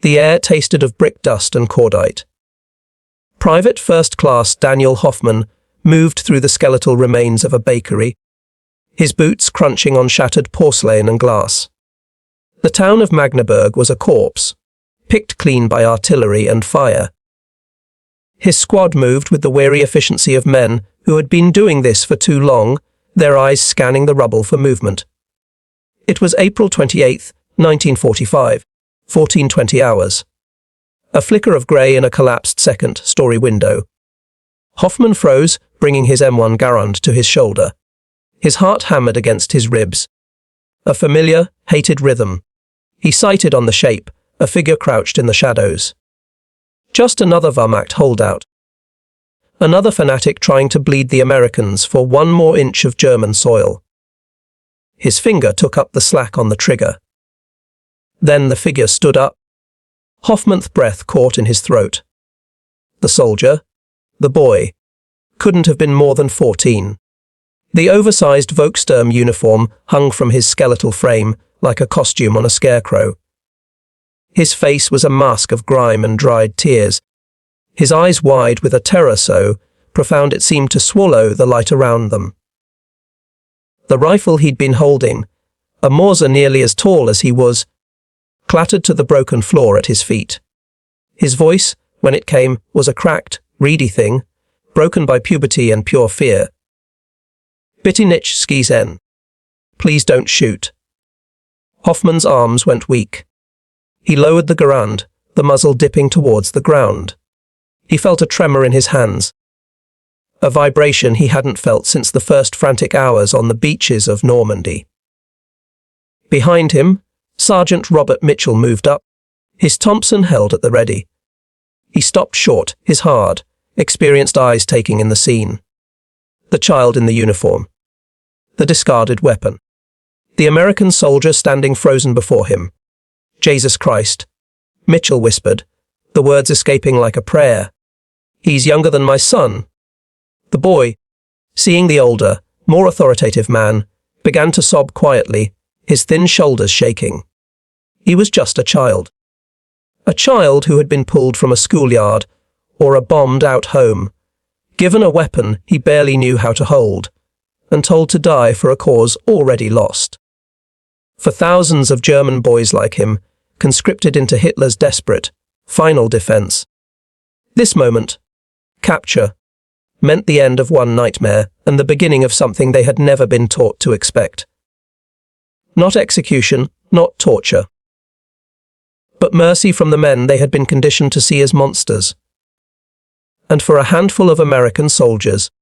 The air tasted of brick dust and cordite. Private First Class Daniel Hoffman moved through the skeletal remains of a bakery, his boots crunching on shattered porcelain and glass. The town of Magdeburg was a corpse, picked clean by artillery and fire. His squad moved with the weary efficiency of men who had been doing this for too long, their eyes scanning the rubble for movement. It was April 28, 1945, 14:20 hours. A flicker of grey in a collapsed second-story window. Hoffman froze, bringing his M1 Garand to his shoulder. His heart hammered against his ribs. A familiar, hated rhythm. He sighted on the shape, a figure crouched in the shadows. Just another Wehrmacht holdout. Another fanatic trying to bleed the Americans for one more inch of German soil. His finger took up the slack on the trigger. Then the figure stood up. Hoffman's breath caught in his throat. The soldier, the boy, couldn't have been more than 14. The oversized Volkssturm uniform hung from his skeletal frame like a costume on a scarecrow. His face was a mask of grime and dried tears, his eyes wide with a terror so profound it seemed to swallow the light around them. The rifle he'd been holding, a Mauser nearly as tall as he was, clattered to the broken floor at his feet. His voice, when it came, was a cracked, reedy thing, broken by puberty and pure fear. Bitte nicht schießen. Please don't shoot. Hoffman's arms went weak. He lowered the Garand, the muzzle dipping towards the ground. He felt a tremor in his hands, a vibration he hadn't felt since the first frantic hours on the beaches of Normandy. Behind him, Sergeant Robert Mitchell moved up, his Thompson held at the ready. He stopped short, his hard, experienced eyes taking in the scene. The child in the uniform. The discarded weapon. The American soldier standing frozen before him. Jesus Christ, Mitchell whispered, the words escaping like a prayer. He's younger than my son. The boy, seeing the older, more authoritative man, began to sob quietly, his thin shoulders shaking. He was just a child. A child who had been pulled from a schoolyard or a bombed-out home, given a weapon he barely knew how to hold, and told to die for a cause already lost. For thousands of German boys like him, conscripted into Hitler's desperate, final defense. This moment, capture, meant the end of one nightmare and the beginning of something they had never been taught to expect. Not execution, not torture, but mercy from the men they had been conditioned to see as monsters. And for a handful of American soldiers,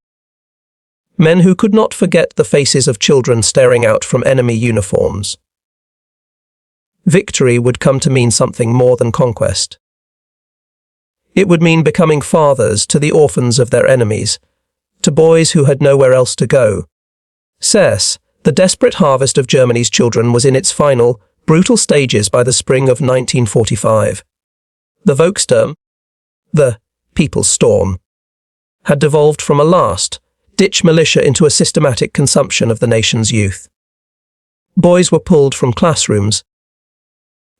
men who could not forget the faces of children staring out from enemy uniforms, victory would come to mean something more than conquest. It would mean becoming fathers to the orphans of their enemies, to boys who had nowhere else to go. Cess, the desperate harvest of Germany's children, was in its final, brutal stages by the spring of 1945. The Volkssturm, the People's Storm, had devolved from a last-ditch militia into a systematic consumption of the nation's youth. Boys were pulled from classrooms,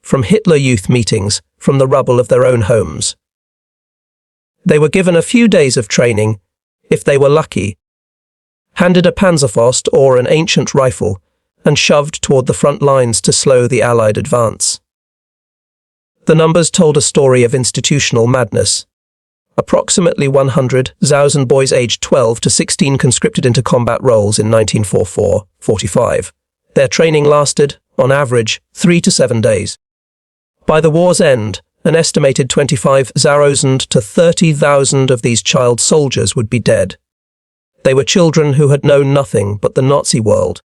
from Hitler Youth meetings, from the rubble of their own homes. They were given a few days of training, if they were lucky, handed a Panzerfaust or an ancient rifle, and shoved toward the front lines to slow the Allied advance. The numbers told a story of institutional madness. Approximately 100,000 boys aged 12 to 16 conscripted into combat roles in 1944-45. Their training lasted, on average, 3 to 7 days. By the war's end, an estimated 25,000 to 30,000 of these child soldiers would be dead. They were children who had known nothing but the Nazi world.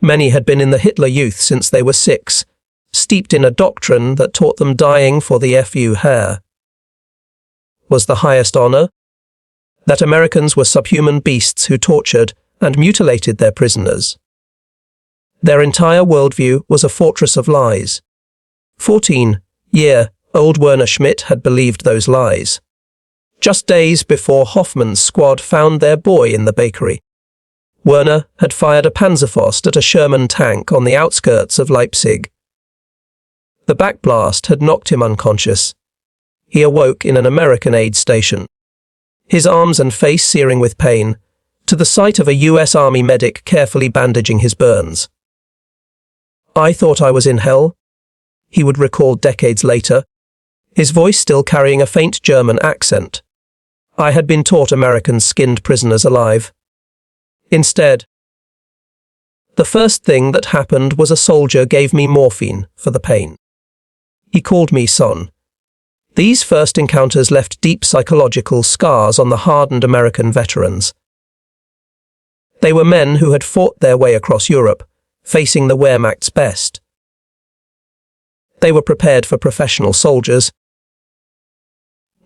Many had been in the Hitler Youth since they were 6, steeped in a doctrine that taught them dying for the FU hair was the highest honor, that Americans were subhuman beasts who tortured and mutilated their prisoners. Their entire worldview was a fortress of lies. 14-year-old Werner Schmidt had believed those lies. Just days before Hoffman's squad found their boy in the bakery, Werner had fired a Panzerfaust at a Sherman tank on the outskirts of Leipzig. The backblast had knocked him unconscious. He awoke in an American aid station, his arms and face searing with pain, to the sight of a US Army medic carefully bandaging his burns. "I thought I was in hell," he would recall decades later, his voice still carrying a faint German accent. "I had been taught Americans skinned prisoners alive. Instead, the first thing that happened was a soldier gave me morphine for the pain. He called me son." These first encounters left deep psychological scars on the hardened American veterans. They were men who had fought their way across Europe, facing the Wehrmacht's best. They were prepared for professional soldiers,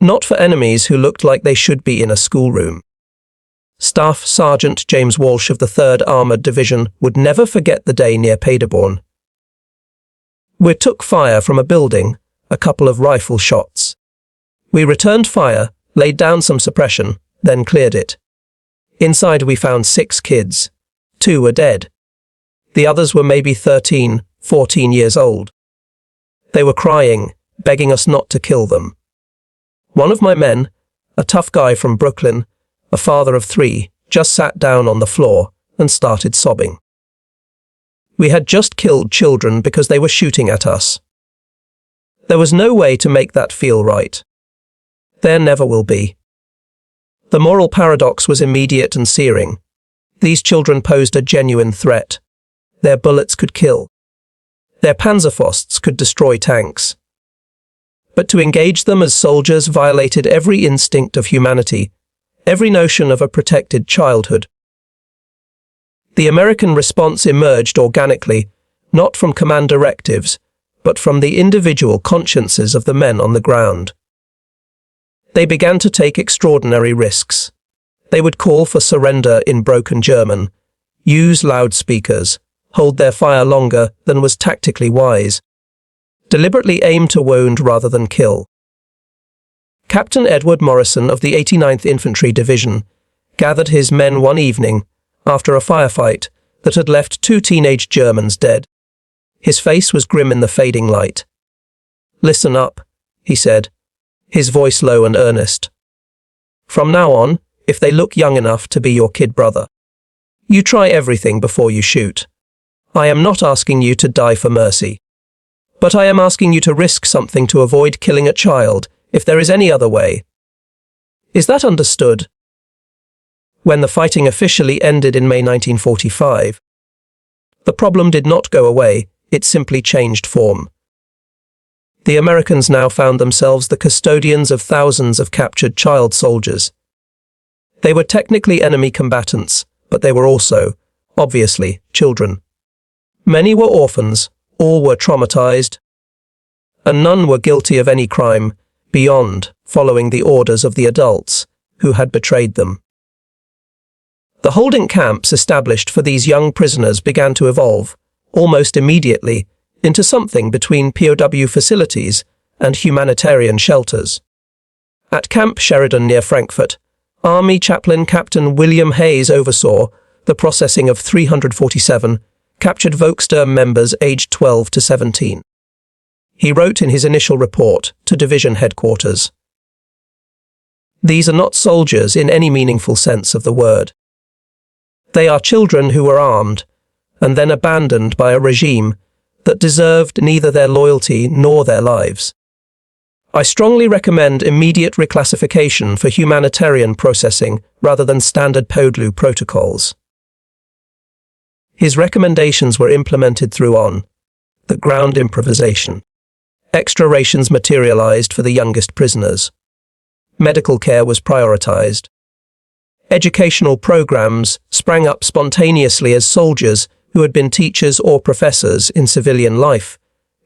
not for enemies who looked like they should be in a schoolroom. Staff Sergeant James Walsh of the 3rd Armoured Division would never forget the day near Paderborn. "We took fire from a building, a couple of rifle shots. We returned fire, laid down some suppression, then cleared it. Inside we found 6 kids. 2 were dead. The others were maybe 13, 14 years old. They were crying, begging us not to kill them. One of my men, a tough guy from Brooklyn, a father of 3, just sat down on the floor and started sobbing. We had just killed children because they were shooting at us. There was no way to make that feel right. There never will be." The moral paradox was immediate and searing. These children posed a genuine threat. Their bullets could kill. Their Panzerfausts could destroy tanks. But to engage them as soldiers violated every instinct of humanity, every notion of a protected childhood. The American response emerged organically, not from command directives, but from the individual consciences of the men on the ground. They began to take extraordinary risks. They would call for surrender in broken German, use loudspeakers, hold their fire longer than was tactically wise, deliberately aim to wound rather than kill. Captain Edward Morrison of the 89th Infantry Division gathered his men one evening after a firefight that had left 2 teenage Germans dead. His face was grim in the fading light. "Listen up," he said, his voice low and earnest. "From now on, if they look young enough to be your kid brother, you try everything before you shoot. I am not asking you to die for mercy, but I am asking you to risk something to avoid killing a child if there is any other way. Is that understood?" When the fighting officially ended in May 1945, the problem did not go away, it simply changed form. The Americans now found themselves the custodians of thousands of captured child soldiers. They were technically enemy combatants, but they were also, obviously, children. Many were orphans, all were traumatized, and none were guilty of any crime beyond following the orders of the adults who had betrayed them. The holding camps established for these young prisoners began to evolve, almost immediately, into something between POW facilities and humanitarian shelters. At Camp Sheridan near Frankfurt, Army Chaplain Captain William Hayes oversaw the processing of 347 captured Volkssturm members aged 12 to 17. He wrote in his initial report to division headquarters, "These are not soldiers in any meaningful sense of the word. They are children who were armed and then abandoned by a regime that deserved neither their loyalty nor their lives. I strongly recommend immediate reclassification for humanitarian processing rather than standard POW protocols." His recommendations were implemented through the ground improvisation. Extra rations materialized for the youngest prisoners. Medical care was prioritized. Educational programs sprang up spontaneously as soldiers who had been teachers or professors in civilian life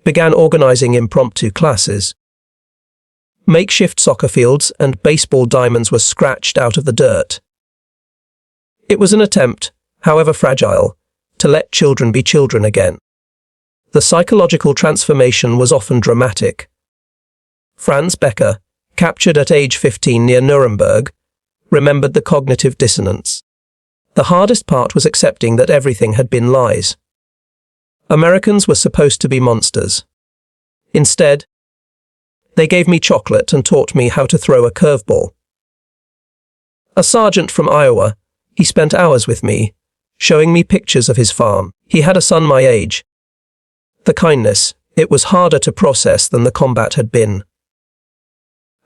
began organizing impromptu classes. Makeshift soccer fields and baseball diamonds were scratched out of the dirt. It was an attempt, however fragile, to let children be children again. The psychological transformation was often dramatic. Franz Becker, captured at age 15 near Nuremberg, remembered the cognitive dissonance. The hardest part was accepting that everything had been lies. Americans were supposed to be monsters. Instead, they gave me chocolate and taught me how to throw a curveball. A sergeant from Iowa, he spent hours with me, showing me pictures of his farm. He had a son my age. The kindness, it was harder to process than the combat had been.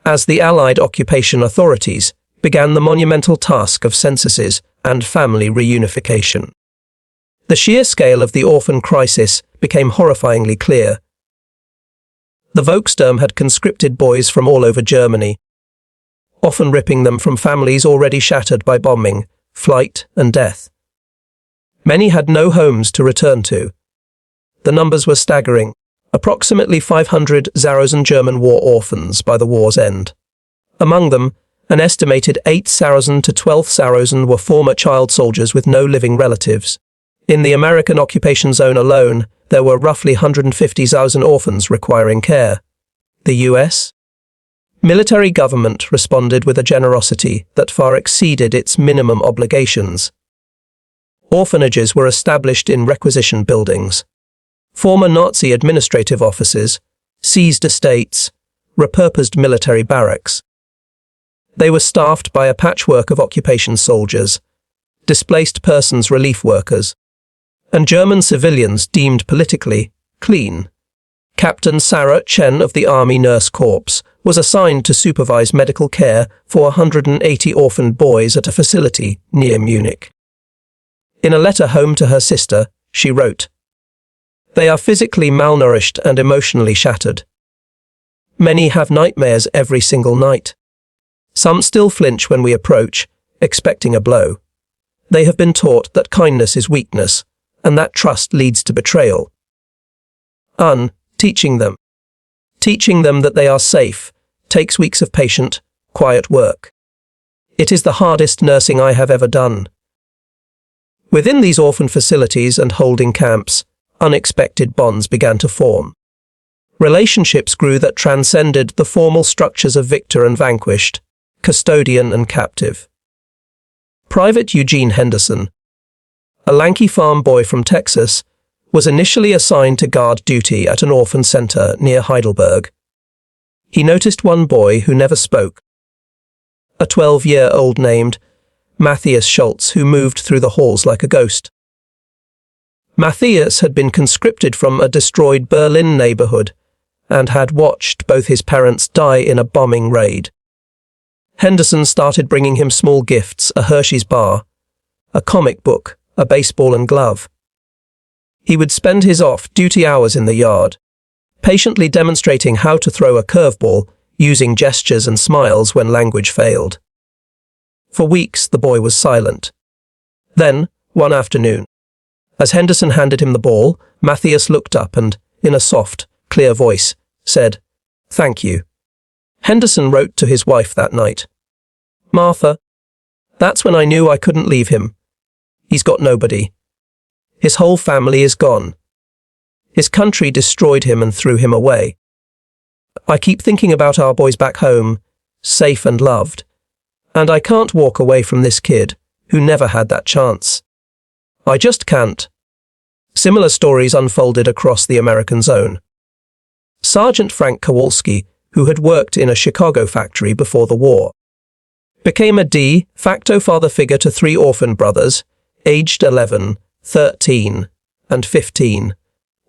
As the Allied occupation authorities began the monumental task of censuses and family reunification, the sheer scale of the orphan crisis became horrifyingly clear. The Volkssturm had conscripted boys from all over Germany, often ripping them from families already shattered by bombing, flight, and death. Many had no homes to return to. The numbers were staggering, approximately 500 Saracen German war orphans by the war's end. Among them, an estimated 8 Saracen to 12 Saracen were former child soldiers with no living relatives. In the American occupation zone alone, there were roughly 150 Saracen orphans requiring care. The US military government responded with a generosity that far exceeded its minimum obligations. Orphanages were established in requisition buildings. Former Nazi administrative offices, seized estates, repurposed military barracks. They were staffed by a patchwork of occupation soldiers, displaced persons relief workers, and German civilians deemed politically clean. Captain Sarah Chen of the Army Nurse Corps was assigned to supervise medical care for 180 orphaned boys at a facility near Munich. In a letter home to her sister, she wrote, "They are physically malnourished and emotionally shattered. Many have nightmares every single night. Some still flinch when we approach, expecting a blow. They have been taught that kindness is weakness, and that trust leads to betrayal. Teaching them that they are safe, takes weeks of patient, quiet work. It is the hardest nursing I have ever done." Within these orphan facilities and holding camps, unexpected bonds began to form. Relationships grew that transcended the formal structures of victor and vanquished, custodian and captive. Private Eugene Henderson, a lanky farm boy from Texas, was initially assigned to guard duty at an orphan center near Heidelberg. He noticed one boy who never spoke, a 12-year-old named Matthias Schultz, who moved through the halls like a ghost. Matthias had been conscripted from a destroyed Berlin neighborhood and had watched both his parents die in a bombing raid. Henderson started bringing him small gifts, a Hershey's bar, a comic book, a baseball and glove. He would spend his off-duty hours in the yard, patiently demonstrating how to throw a curveball, using gestures and smiles when language failed. For weeks, the boy was silent. Then, one afternoon, as Henderson handed him the ball, Matthias looked up and, in a soft, clear voice, said, "Thank you." Henderson wrote to his wife that night, "Martha, that's when I knew I couldn't leave him. He's got nobody. His whole family is gone. His country destroyed him and threw him away. I keep thinking about our boys back home, safe and loved, and I can't walk away from this kid who never had that chance. I just can't." Similar stories unfolded across the American zone. Sergeant Frank Kowalski, who had worked in a Chicago factory before the war, became a de facto father figure to 3 orphan brothers, aged 11, 13, and 15,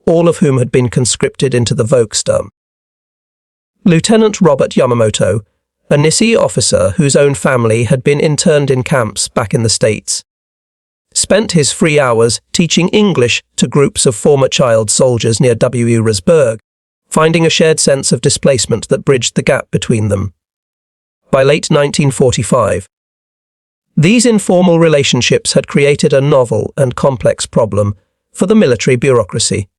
all of whom had been conscripted into the Volkssturm. Lieutenant Robert Yamamoto, a Nisei officer whose own family had been interned in camps back in the States, spent his free hours teaching English to groups of former child soldiers near Wewelsburg, finding a shared sense of displacement that bridged the gap between them. By late 1945, these informal relationships had created a novel and complex problem for the military bureaucracy.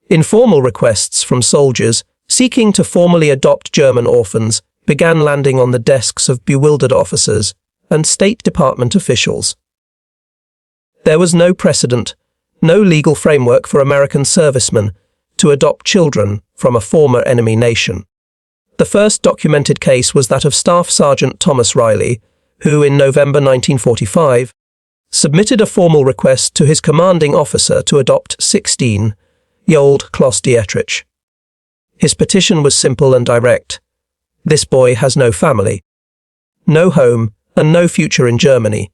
Informal requests from soldiers seeking to formally adopt German orphans began landing on the desks of bewildered officers and State Department officials. There was no precedent, no legal framework for American servicemen to adopt children from a former enemy nation. The first documented case was that of Staff Sergeant Thomas Riley, who in November 1945 submitted a formal request to his commanding officer to adopt 16-year-old Klaus Dietrich, His petition was simple and direct. This boy has no family, no home, and no future in Germany.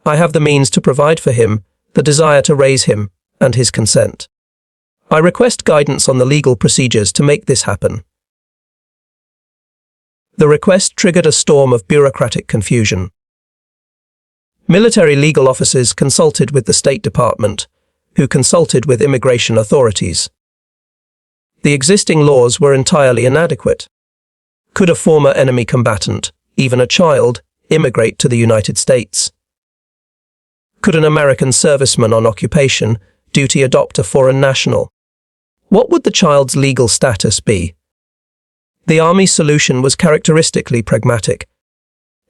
I have the means to provide for him, the desire to raise him, and his consent. I request guidance on the legal procedures to make this happen. The request triggered a storm of bureaucratic confusion. Military legal officers consulted with the State Department, who consulted with immigration authorities. The existing laws were entirely inadequate. Could a former enemy combatant, even a child, immigrate to the United States? Could an American serviceman on occupation duty adopt a foreign national? What would the child's legal status be? The Army's solution was characteristically pragmatic.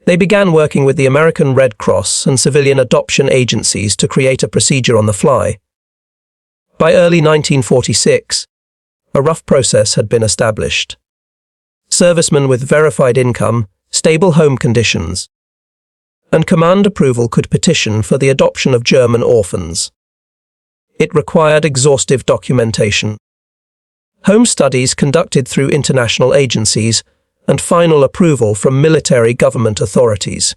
They began working with the American Red Cross and civilian adoption agencies to create a procedure on the fly. By early 1946, a rough process had been established. Servicemen with verified income, stable home conditions, and command approval could petition for the adoption of German orphans. It required exhaustive documentation, home studies conducted through international agencies, and final approval from military government authorities.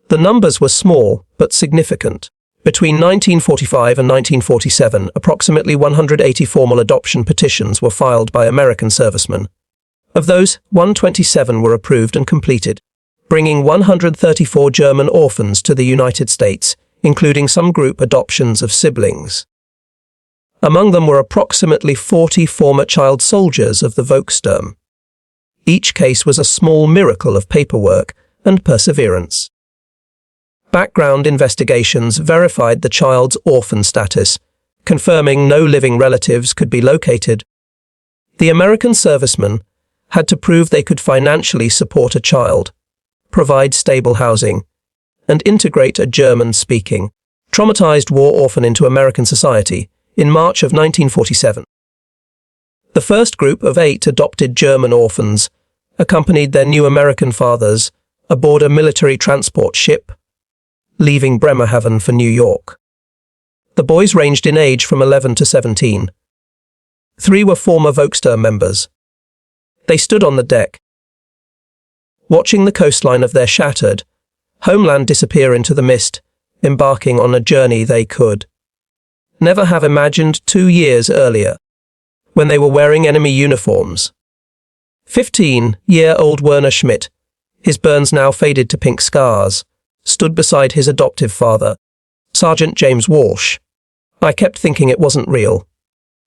The numbers were small but significant. Between 1945 and 1947, approximately 180 formal adoption petitions were filed by American servicemen. Of those, 127 were approved and completed, bringing 134 German orphans to the United States, including some group adoptions of siblings. Among them were approximately 40 former child soldiers of the Volkssturm. Each case was a small miracle of paperwork and perseverance. Background investigations verified the child's orphan status, confirming no living relatives could be located. The American servicemen had to prove they could financially support a child, provide stable housing, and integrate a German-speaking, traumatized war orphan into American society in March of 1947. The first group of 8 adopted German orphans accompanied their new American fathers aboard a military transport ship, leaving Bremerhaven for New York. The boys ranged in age from 11 to 17. 3 were former Volkssturm members. They stood on the deck, watching the coastline of their shattered homeland disappear into the mist, embarking on a journey they could never have imagined 2 years earlier, when they were wearing enemy uniforms. 15-year-old Werner Schmidt, his burns now faded to pink scars, stood beside his adoptive father, Sergeant James Walsh. I kept thinking it wasn't real.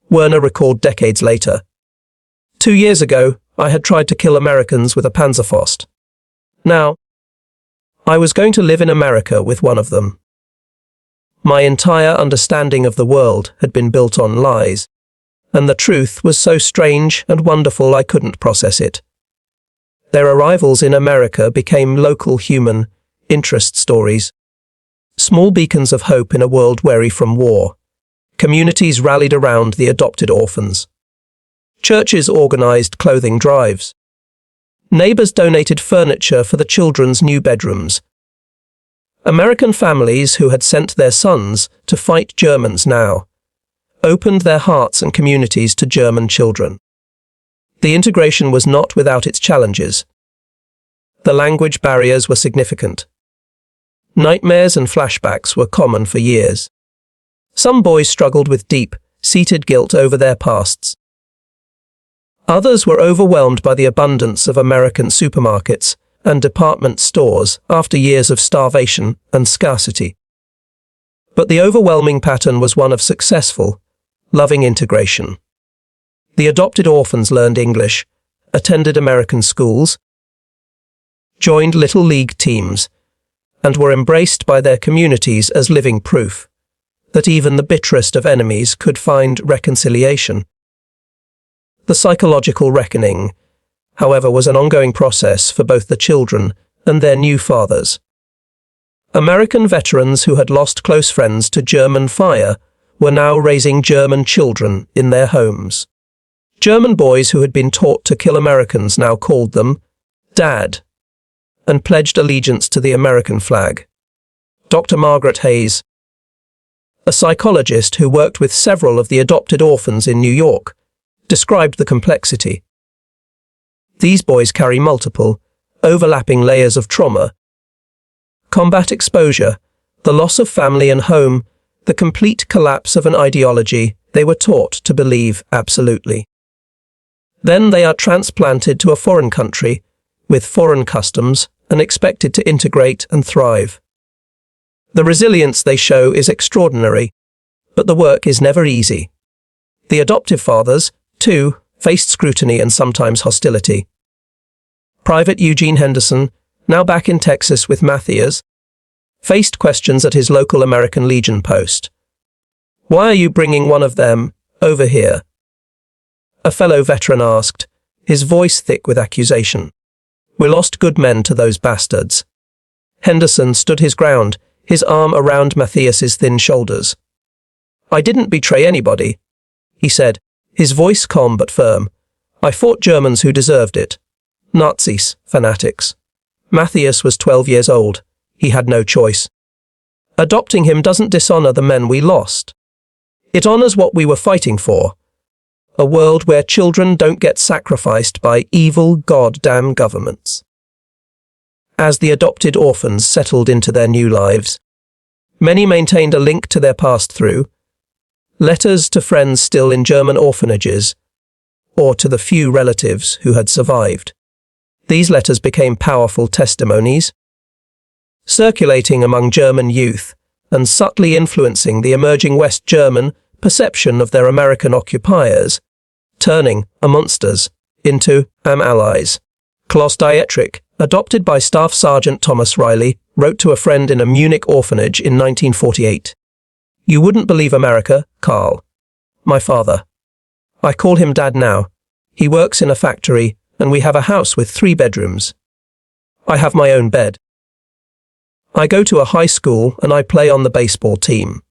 Werner recalled decades later. 2 years ago, I had tried to kill Americans with a Panzerfaust. Now, I was going to live in America with one of them. My entire understanding of the world had been built on lies, and the truth was so strange and wonderful I couldn't process it. Their arrivals in America became local human interest stories, small beacons of hope in a world weary from war. Communities rallied around the adopted orphans. Churches organized clothing drives. Neighbors donated furniture for the children's new bedrooms. American families who had sent their sons to fight Germans now opened their hearts and communities to German children. The integration was not without its challenges. The language barriers were significant. Nightmares and flashbacks were common for years. Some boys struggled with deep-seated guilt over their pasts. Others were overwhelmed by the abundance of American supermarkets and department stores after years of starvation and scarcity. But the overwhelming pattern was one of successful, loving integration. The adopted orphans learned English, attended American schools, joined Little League teams, and were embraced by their communities as living proof that even the bitterest of enemies could find reconciliation. The psychological reckoning, however, was an ongoing process for both the children and their new fathers. American veterans who had lost close friends to German fire were now raising German children in their homes. German boys who had been taught to kill Americans now called them Dad and pledged allegiance to the American flag. Dr. Margaret Hayes, a psychologist who worked with several of the adopted orphans in New York, described the complexity. These boys carry multiple, overlapping layers of trauma. Combat exposure, the loss of family and home, the complete collapse of an ideology they were taught to believe absolutely. Then they are transplanted to a foreign country, with foreign customs, and expected to integrate and thrive. The resilience they show is extraordinary, but the work is never easy. The adoptive fathers, too, faced scrutiny and sometimes hostility. Private Eugene Henderson, now back in Texas with Matthias, faced questions at his local American Legion post. "Why are you bringing one of them over here?" A fellow veteran asked, his voice thick with accusation. "We lost good men to those bastards." Henderson stood his ground, his arm around Matthias's thin shoulders. "I didn't betray anybody," he said, his voice calm but firm. "I fought Germans who deserved it. Nazis, fanatics." Matthias was 12 years old. He had no choice. Adopting him doesn't dishonor the men we lost. It honors what we were fighting for. A world where children don't get sacrificed by evil goddamn governments. As the adopted orphans settled into their new lives, many maintained a link to their past through letters to friends still in German orphanages, or to the few relatives who had survived. These letters became powerful testimonies, circulating among German youth and subtly influencing the emerging West German perception of their American occupiers, turning a monsters into allies. Klaus Dietrich, adopted by Staff Sergeant Thomas Riley, wrote to a friend in a Munich orphanage in 1948. "You wouldn't believe America, Carl. My father. I call him Dad now. He works in a factory, and we have a house with 3 bedrooms. I have my own bed. I go to a high school and I play on the baseball team.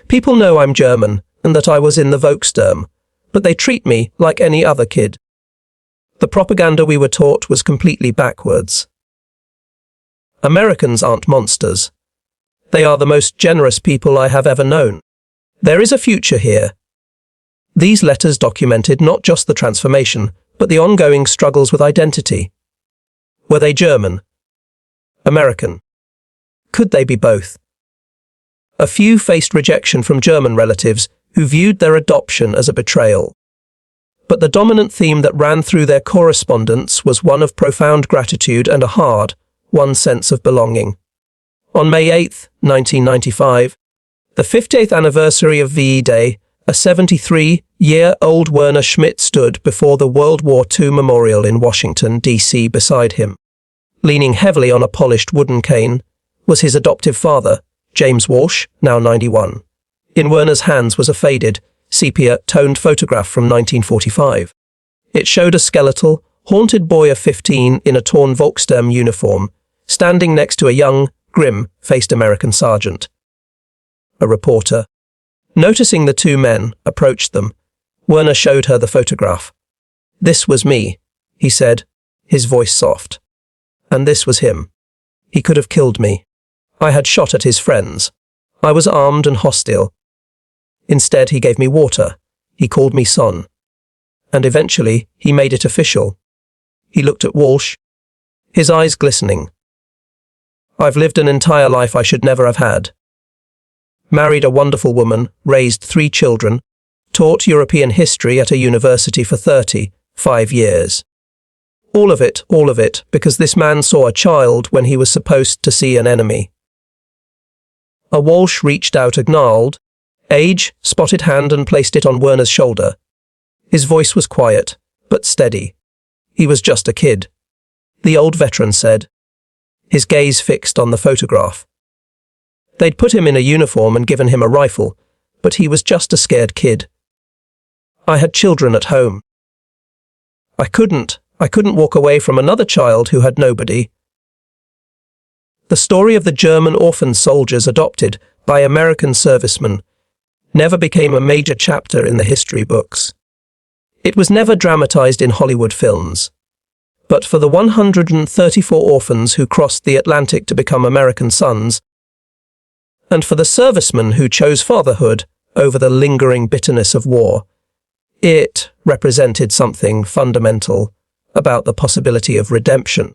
People know I'm German and that I was in the Volkssturm, but they treat me like any other kid. The propaganda we were taught was completely backwards. Americans aren't monsters. They are the most generous people I have ever known. There is a future here." These letters documented not just the transformation, but the ongoing struggles with identity. Were they German? American? Could they be both? A few faced rejection from German relatives who viewed their adoption as a betrayal. But the dominant theme that ran through their correspondence was one of profound gratitude and a hard-won sense of belonging. On May 8, 1995, the 50th anniversary of VE Day, a 73-year-old Werner Schmidt stood before the World War II Memorial in Washington, D.C. Beside him, leaning heavily on a polished wooden cane, was his adoptive father, James Walsh, now 91. In Werner's hands was a faded, sepia-toned photograph from 1945. It showed a skeletal, haunted boy of 15 in a torn Volkssturm uniform, standing next to a young, grim-faced American sergeant. A reporter, noticing the 2 men, approached them. Werner showed her the photograph. "This was me," he said, his voice soft. "And this was him. He could have killed me. I had shot at his friends. I was armed and hostile. Instead, he gave me water. He called me son. And eventually, he made it official." He looked at Walsh, his eyes glistening. "I've lived an entire life I should never have had. Married a wonderful woman, raised 3 children, taught European history at a university for 35 years. All of it, because this man saw a child when he was supposed to see an enemy." A Walsh reached out a gnarled, age-spotted hand and placed it on Werner's shoulder. His voice was quiet, but steady. "He was just a kid," the old veteran said, his gaze fixed on the photograph. They'd put him in a uniform and given him a rifle, but he was just a scared kid. "I had children at home. I couldn't walk away from another child who had nobody." The story of the German orphan soldiers adopted by American servicemen never became a major chapter in the history books. It was never dramatized in Hollywood films. But for the 134 orphans who crossed the Atlantic to become American sons, and for the servicemen who chose fatherhood over the lingering bitterness of war, It represented something fundamental about the possibility of redemption.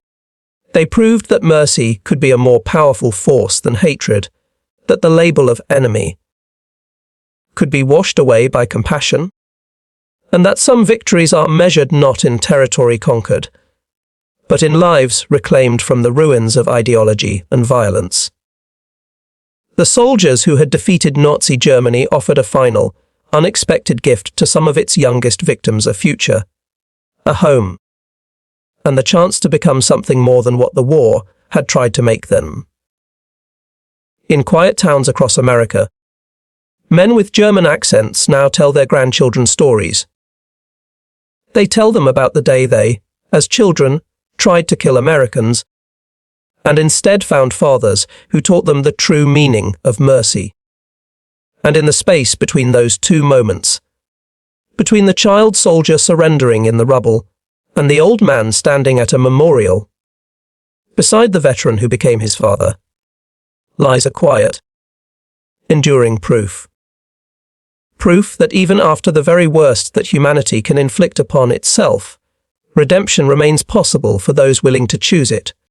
They proved that mercy could be a more powerful force than hatred, that the label of enemy could be washed away by compassion, and that some victories are measured not in territory conquered, but in lives reclaimed from the ruins of ideology and violence. The soldiers who had defeated Nazi Germany offered a final, unexpected gift to some of its youngest victims: a future, a home, and the chance to become something more than what the war had tried to make them. In quiet towns across America, men with German accents now tell their grandchildren stories. They tell them about the day they, as children, tried to kill Americans, and instead found fathers who taught them the true meaning of mercy. And in the space between those two moments, between the child soldier surrendering in the rubble and the old man standing at a memorial, beside the veteran who became his father, lies a quiet, enduring proof. Proof that even after the very worst that humanity can inflict upon itself, redemption remains possible for those willing to choose it